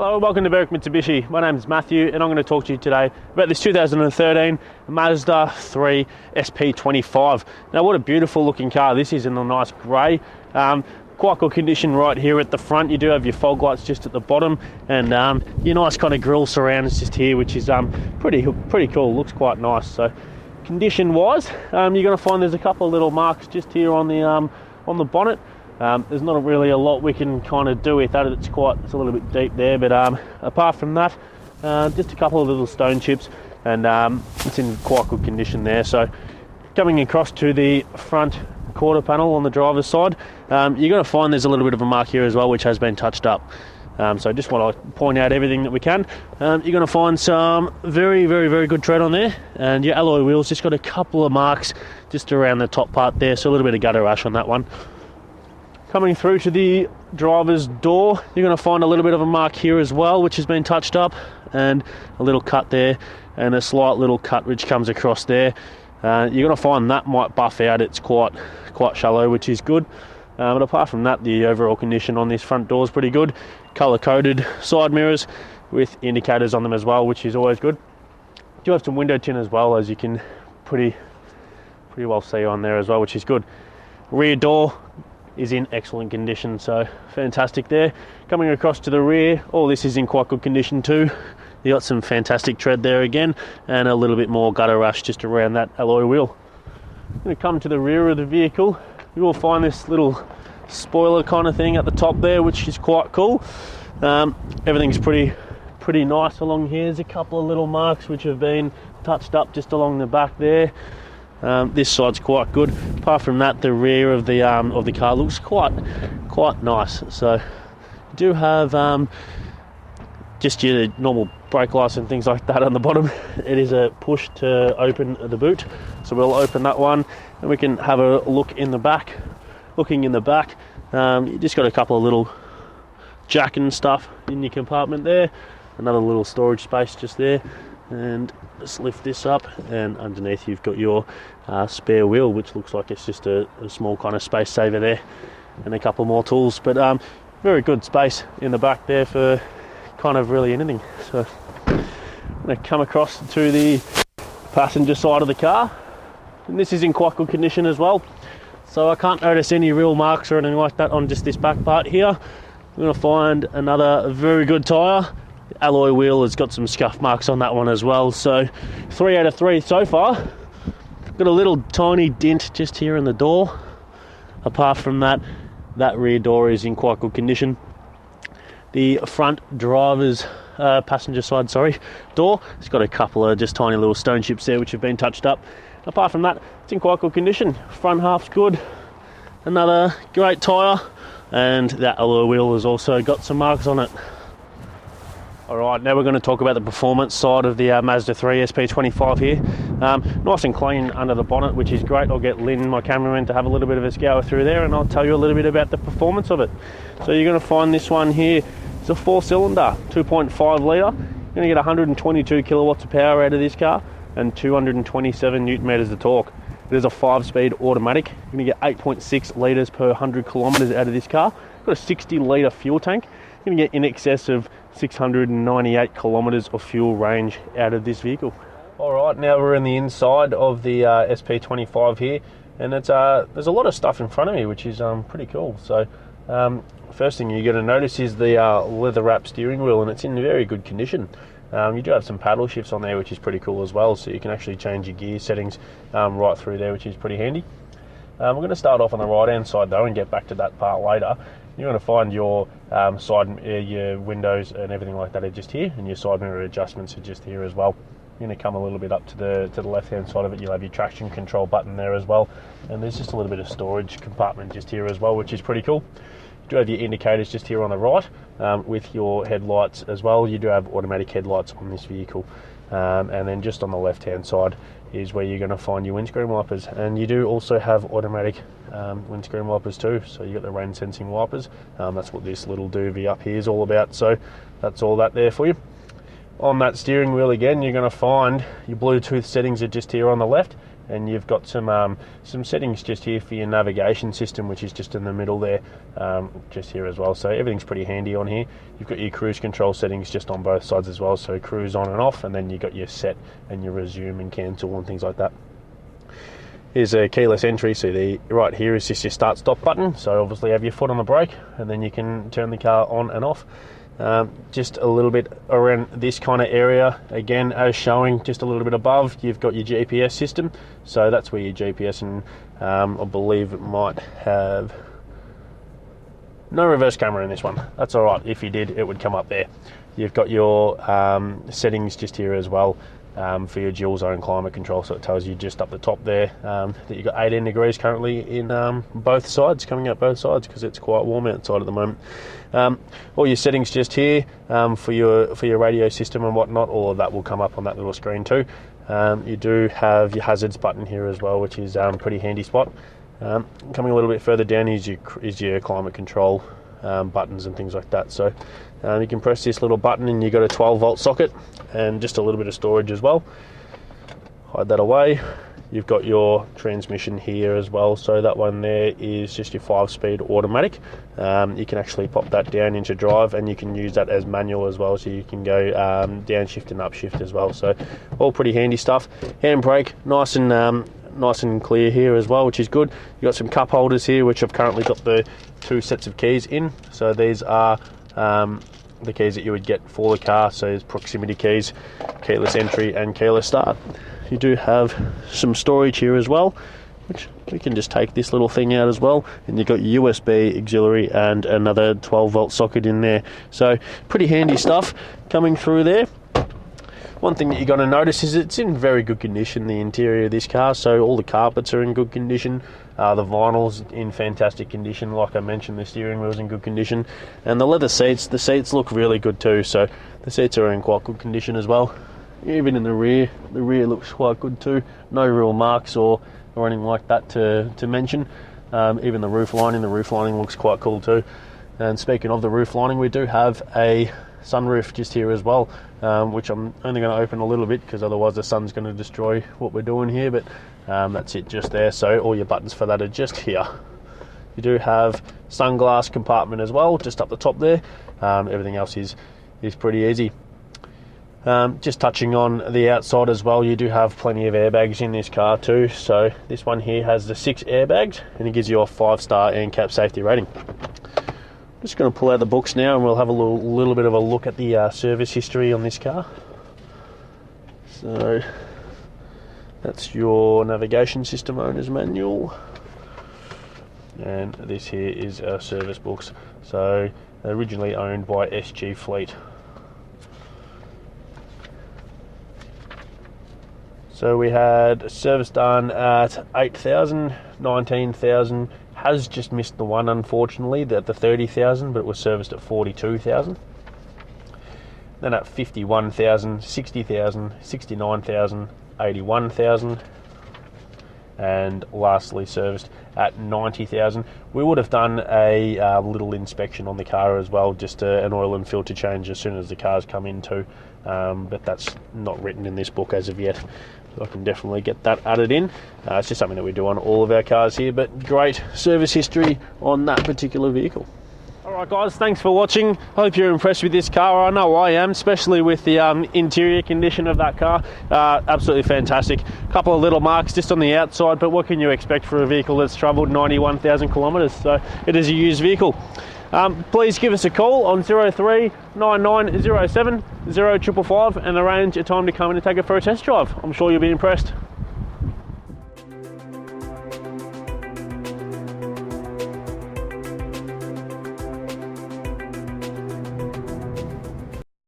Hello, welcome to Berwick Mitsubishi. My name is Matthew and I'm going to talk to you today about this 2013 Mazda 3 SP25. Now what a beautiful looking car. This is in a nice grey. Quite good condition right here at the front. You do have your fog lights just at the bottom and your nice kind of grille surrounds just here, which is pretty cool. Looks quite nice. So condition wise, you're going to find there's a couple of little marks just here on the bonnet. There's not really a lot we can kind of do with that. It's a little bit deep there, but apart from that, just a couple of little stone chips, and it's in quite good condition there. So coming across to the front quarter panel on the driver's side, you're going to find there's a little bit of a mark here as well, which has been touched up. So I just want to point out everything that we can. You're going to find some very good tread on there, and your alloy wheels just got a couple of marks just around the top part there, so a little bit of gutter rash on that one. Coming through to the driver's door, you're going to find a little bit of a mark here as well, which has been touched up, and a little cut there, and a slight little cut which comes across there. You're going to find that might buff out. It's quite shallow, which is good. But apart from that, the overall condition on this front door is pretty good. Colour-coded side mirrors with indicators on them as well, which is always good. Do have some window tint as well, as you can pretty well see on there as well, which is good. Rear door is in excellent condition, so fantastic there. Coming across to the rear, all this is in quite good condition too. You got some fantastic tread there again, and a little bit more gutter rash just around that alloy wheel. I'm going to come to the rear of the vehicle. You will find this little spoiler kind of thing at the top there, which is quite cool. Everything's pretty nice along here. There's a couple of little marks which have been touched up just along the back there. This side's quite good. Apart from that, the rear of the car looks quite nice. So you do have just your normal brake lights and things like that on the bottom. It is a push to open the boot, so we'll open that one and we can have a look in the back. Looking in the back, you just got a couple of little jack and stuff in your compartment there. Another little storage space just there, and just lift this up, and underneath you've got your spare wheel, which looks like it's just a small kind of space saver there, and a couple more tools. But very good space in the back there for kind of really anything. So I'm going to come across to the passenger side of the car, and this is in quite good condition as well. So I can't notice any real marks or anything like that on just this back part here. I'm going to find another very good tyre. The alloy wheel has got some scuff marks on that one as well. So 3 out of 3 so far. Got a little tiny dent just here in the door. Apart from that, that rear door is in quite good condition. The front driver's passenger side door, it's got a couple of just tiny little stone chips there which have been touched up. Apart from that, it's in quite good condition. Front half's good. Another great tyre, and that alloy wheel has also got some marks on it. Alright, now we're going to talk about the performance side of the Mazda 3 SP25 here. Nice and clean under the bonnet, which is great. I'll get Lynn, my cameraman, to have a little bit of a scour through there, and I'll tell you a little bit about the performance of it. So you're going to find this one here. It's a 4-cylinder, 2.5 litre. You're going to get 122 kilowatts of power out of this car and 227 newton meters of torque. It is a 5-speed automatic. You're going to get 8.6 litres per 100 kilometres out of this car. Got a 60 litre fuel tank. You're going to get in excess of 698 kilometres of fuel range out of this vehicle. Alright, now we're in the inside of the SP25 here, and there's a lot of stuff in front of me, which is pretty cool. So first thing you're going to notice is the leather wrap steering wheel, and it's in very good condition. You do have some paddle shifts on there, which is pretty cool as well, so you can actually change your gear settings right through there, which is pretty handy. We're going to start off on the right hand side though and get back to that part later. You're going to find your your windows and everything like that are just here, and your side mirror adjustments are just here as well. You're going to come a little bit up to the left hand side of it. You'll have your traction control button there as well, and there's just a little bit of storage compartment just here as well, which is pretty cool. You do have your indicators just here on the right with your headlights as well. You do have automatic headlights on this vehicle, and then just on the left hand side is where you're going to find your windscreen wipers, and you do also have automatic windscreen wipers too. So you got the rain sensing wipers. That's what this little doobie up here is all about, so that's all that there for you. On that steering wheel again, you're going to find your Bluetooth settings are just here on the left, and you've got some settings just here for your navigation system, which is just in the middle there, just here as well. So everything's pretty handy on here. You've got your cruise control settings just on both sides as well, so cruise on and off, and then you've got your set and your resume and cancel and things like that. Here's a keyless entry, so right here is just your start stop button, so obviously have your foot on the brake and then you can turn the car on and off. Just a little bit around this kind of area, again as showing just a little bit above, you've got your GPS system, so that's where your GPS, and I believe it might have no reverse camera in this one. That's alright, if you did it would come up there. You've got your settings just here as well, for your dual zone climate control, so it tells you just up the top there that you've got 18 degrees currently in both sides, coming out both sides, because it's quite warm outside at the moment. All your settings just here for your radio system and whatnot, all of that will come up on that little screen too. You do have your hazards button here as well, which is pretty handy spot. Coming a little bit further down is your climate control buttons and things like that. So you can press this little button and you've got a 12-volt socket and just a little bit of storage as well. Hide that away. You've got your transmission here as well, so that one there is just your 5-speed automatic. You can actually pop that down into drive, and you can use that as manual as well, so you can go downshift and upshift as well. So all pretty handy stuff. Handbrake, nice and clear here as well, which is good. You've got some cup holders here, which I've currently got the 2 sets of keys in. So these are the keys that you would get for the car. So there's proximity keys, keyless entry and keyless start. You do have some storage here as well, which we can just take this little thing out as well, and you've got your USB auxiliary and another 12-volt socket in there. So pretty handy stuff coming through there. One thing that you're going to notice is it's in very good condition, the interior of this car. So all the carpets are in good condition, the vinyl's in fantastic condition. Like I mentioned, the steering wheel's in good condition, and the leather seats, the seats look really good too. So the seats are in quite good condition as well. Even in the rear looks quite good too. No real marks or anything like that to mention. Even the roof lining looks quite cool too. And speaking of the roof lining, we do have a sunroof just here as well, which I'm only going to open a little bit because otherwise the sun's going to destroy what we're doing here, but that's it just there. So all your buttons for that are just here. You do have Sunglass Compartment as well, just up the top there. Everything else is pretty easy. Just touching on the outside as well, you do have plenty of airbags in this car too. So this one here has the 6 airbags, and it gives you a 5-star ANCAP safety rating. Just going to pull out the books now, and we'll have a little bit of a look at the service history on this car. So that's your navigation system owner's manual, and this here is our service books. So originally owned by SG Fleet. So we had service done at 8,000, 19,000, has just missed the one unfortunately, at the 30,000, but it was serviced at 42,000. Then at 51,000, 60,000, 69,000, 81,000, and lastly serviced at 90,000. We would have done a little inspection on the car as well, just an oil and filter change as soon as the cars come in too, but that's not written in this book as of yet. So I can definitely get that added in. It's just something that we do on all of our cars here, but great service history on that particular vehicle. Alright guys, thanks for watching. Hope you're impressed with this car. I know I am, especially with the interior condition of that car. Absolutely fantastic. Couple of little marks just on the outside, but what can you expect for a vehicle that's travelled 91,000 kilometres? So it is a used vehicle. Please give us a call on 03 9907 0555 and arrange a time to come in and take it for a test drive. I'm sure you'll be impressed.